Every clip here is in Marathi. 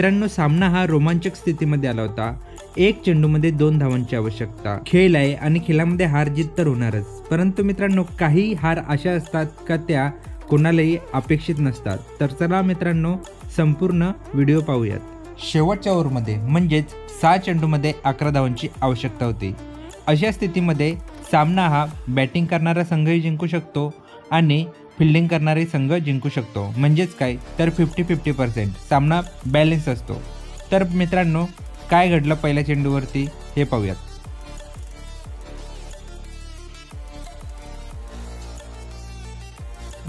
मित्रांनो, सामना हा रोमांचक स्थितीमध्ये आला होता. एक चेंडूमध्ये 2 धावांची आवश्यकता. खेळ आहे आणि खेळामध्ये हार जीत तर होणारच, परंतु मित्रांनो काही हार अशा असतात का त्या कोणालाही अपेक्षित नसतात. तर चला मित्रांनो, संपूर्ण व्हिडिओ पाहूयात. शेवटच्या ओव्हरमध्ये म्हणजेच 6 चेंडूमध्ये 11 धावांची आवश्यकता होती. अशा स्थितीमध्ये सामना हा बॅटिंग करणारा संघही जिंकू शकतो आणि फिल्डिंग करणारे संघ जिंकू शकतो. म्हणजेच काय तर 50-50% सामना बॅलेन्स असतो. तर मित्रांनो, काय घडलं पहिल्या चेंडूवरती हे पाहूयात.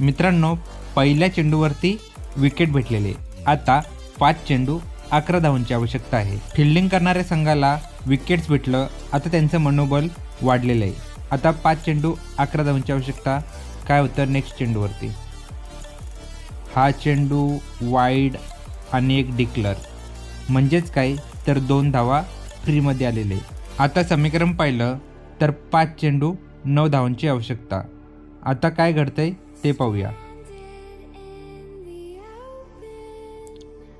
मित्रांनो, पहिल्या चेंडूवरती विकेट भेटलेले. आता 5 चेंडू 11 धावांची आवश्यकता आहे. फिल्डिंग करणाऱ्या संघाला विकेट्स भेटलं, आता त्यांचं मनोबल वाढलेलं आहे. आता 5 चेंडू 11 धावांची आवश्यकता. काय होतं नेक्स्ट चेंडूवरती? हा चेंडू वाईड आणि एक डिक्लर, म्हणजेच काय तर 2 धावा फ्रीमध्ये आलेले. आता समीकरण पाहिलं तर 5 चेंडू 9 धावांची आवश्यकता. आता काय घडतंय ते पाहूया.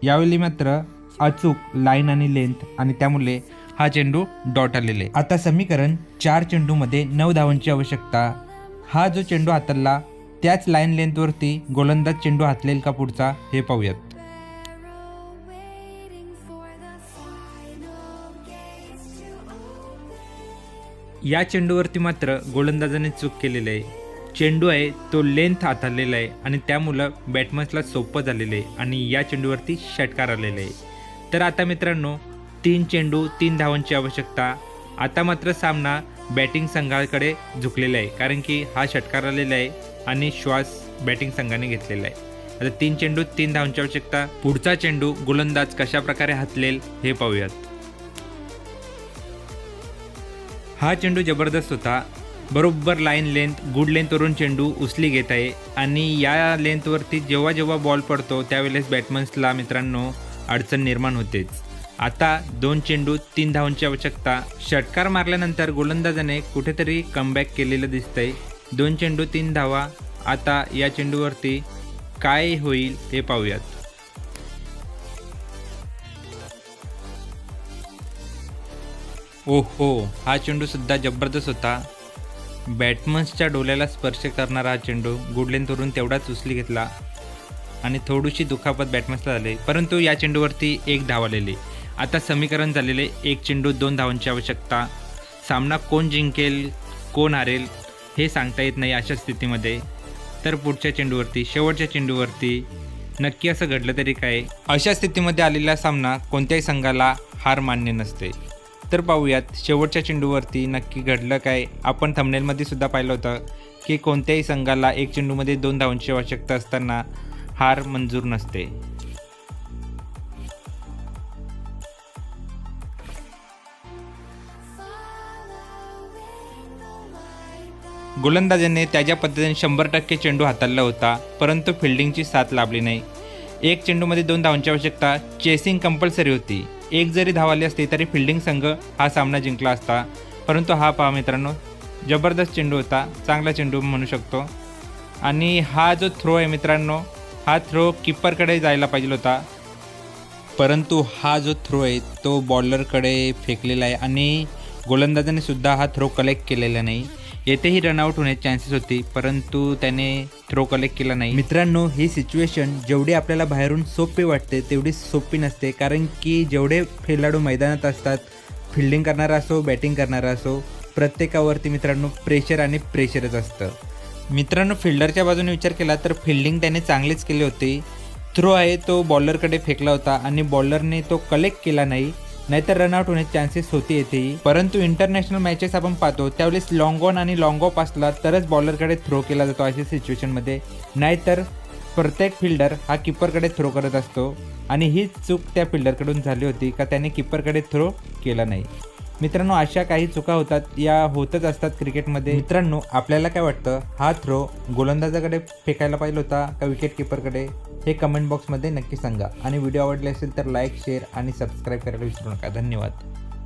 यावेळी मात्र अचूक लाईन आणि लेंथ आणि त्यामुळे हा चेंडू डॉट आलेले. आता समीकरण 4 चेंडूमध्ये 9 धावांची आवश्यकता. हा जो चेंडू हातरला त्याच लाईन लेंथवरती गोलंदाज चेंडू हातलेल का पुढचा हे पाहूयात. या चेंडूवरती मात्र गोलंदाजाने चूक केलेली आहे. चेंडू आहे तो लेंथ हाताळलेला आहे आणि त्यामुळं बॅट्समनला सोपं झालेलं आहे आणि या चेंडूवरती षटकार आलेला आहे. तर आता मित्रांनो 3 चेंडू 3 धावांची आवश्यकता. आता मात्र सामना बॅटिंग संघाकडे झुकलेला आहे, कारण की हा षटकार आलेला आहे आणि श्वास बॅटिंग संघाने घेतलेला आहे. आता 3 चेंडू 3 धावांची आवश्यकता. पुढचा चेंडू गोलंदाज कशा प्रकारे हातलेल हे पाहूयात. हा चेंडू जबरदस्त होता. बरोबर लाईन लेंथ, गुड लेंथवरून चेंडू उचली घेत आहे आणि या लेंथवरती जेव्हा जेव्हा बॉल पडतो त्यावेळेस बॅट्समन्सला मित्रांनो अडचण निर्माण होतेच. आता 2 चेंडू 3 धावांची आवश्यकता. षटकार मारल्यानंतर गोलंदाजाने कुठेतरी कमबॅक केलेलं दिसतंय. 2 चेंडू 3 धावा. आता या चेंडूवरती काय होईल ते पाहूयात. ओहो, हा चेंडू सुद्धा जबरदस्त होता. बॅट्समन्सच्या डोळ्याला स्पर्श करणारा हा चेंडू गुड लेंथवरून तेवढाच उचली घेतला आणि थोडीशी दुखापत बॅट्समन्सला झाली, परंतु या चेंडूवरती 1 धाव आलेली. आता समीकरण झालेले 1 चेंडू 2 धावांची आवश्यकता. सामना कोण जिंकेल कोण हारेल हे सांगता येत नाही अशा स्थितीमध्ये. तर पुढच्या चेंडूवरती, शेवटच्या चेंडूवरती नक्की असं घडलं तरी काय? अशा स्थितीमध्ये आलेला सामना कोणत्याही संघाला हार मान्य नसते. तर पाहूयात शेवटच्या चेंडूवरती नक्की घडलं काय. आपण थंबनेलमध्ये सुद्धा पाहिलं होतं की कोणत्याही संघाला 1 चेंडूमध्ये 2 धावांची आवश्यकता असताना हार मंजूर नसते. गोलंदाजाने त्याच्या पद्धतीने 100% चेंडू हाताळला होता, परंतु फिल्डिंगची साथ लाभली नाही. 1 चेंडूमध्ये 2 धावांची आवश्यकता. चेसिंग कंपल्सरी होती. 1 जरी धाव आली असती तरी फिल्डिंग संघ हा सामना जिंकला असता, परंतु हा पहा मित्रांनो जबरदस्त चेंडू होता, चांगला चेंडू म्हणू शकतो. आणि हा जो थ्रो आहे मित्रांनो, हा थ्रो किपरकडे जायला पाहिजे होता, परंतु हा जो थ्रो आहे तो बॉलरकडे फेकलेला आहे आणि गोलंदाजाने सुद्धा हा थ्रो कलेक्ट केलेला नाही. येथेही रनआउट होण्याची चान्सेस होती, परंतु त्याने थ्रो कलेक्ट केला नाही. मित्रांनो, ही सिच्युएशन जेवढी आपल्याला बाहेरून सोपी वाटते तेवढी सोपी नसते, कारण की जेवढे खेळाडू मैदानात असतात, फिल्डिंग करणारा असो बॅटिंग करणारा असो, प्रत्येकावरती मित्रांनो प्रेशर आणि प्रेशरच असतं. मित्रांनो, फिल्डरच्या बाजूने विचार केला तर फिल्डिंग त्याने चांगलीच केली होती. थ्रो आहे तो बॉलरकडे फेकला होता आणि बॉलरने तो कलेक्ट केला नाही, नाहीतर रनआउट होण्याचे चान्सेस होते येथेही. परंतु इंटरनॅशनल मॅचेस आपण पाहतो त्यावेळेस लॉंग ऑन आणि लॉंग ऑफ असला तरच बॉलरकडे थ्रो केला जातो अशा सिच्युएशनमध्ये, नाहीतर प्रत्येक फिल्डर हा किपरकडे थ्रो करत असतो आणि हीच चूक त्या फिल्डरकडून झाली होती का त्याने किपरकडे थ्रो केला नाही. मित्रांनो, अशा काही चुका होतात, या होतच असतात क्रिकेटमध्ये. मित्रांनो, आपल्याला काय वाटतं, हा थ्रो गोलंदाजाकडे फेकायला पाहिजे होता का विकेट किपरकडे हे कमेंट बॉक्समध्ये नक्की सांगा. आणि व्हिडिओ आवडले असेल तर लाईक, शेअर आणि सबस्क्राईब करायला विसरू नका. धन्यवाद.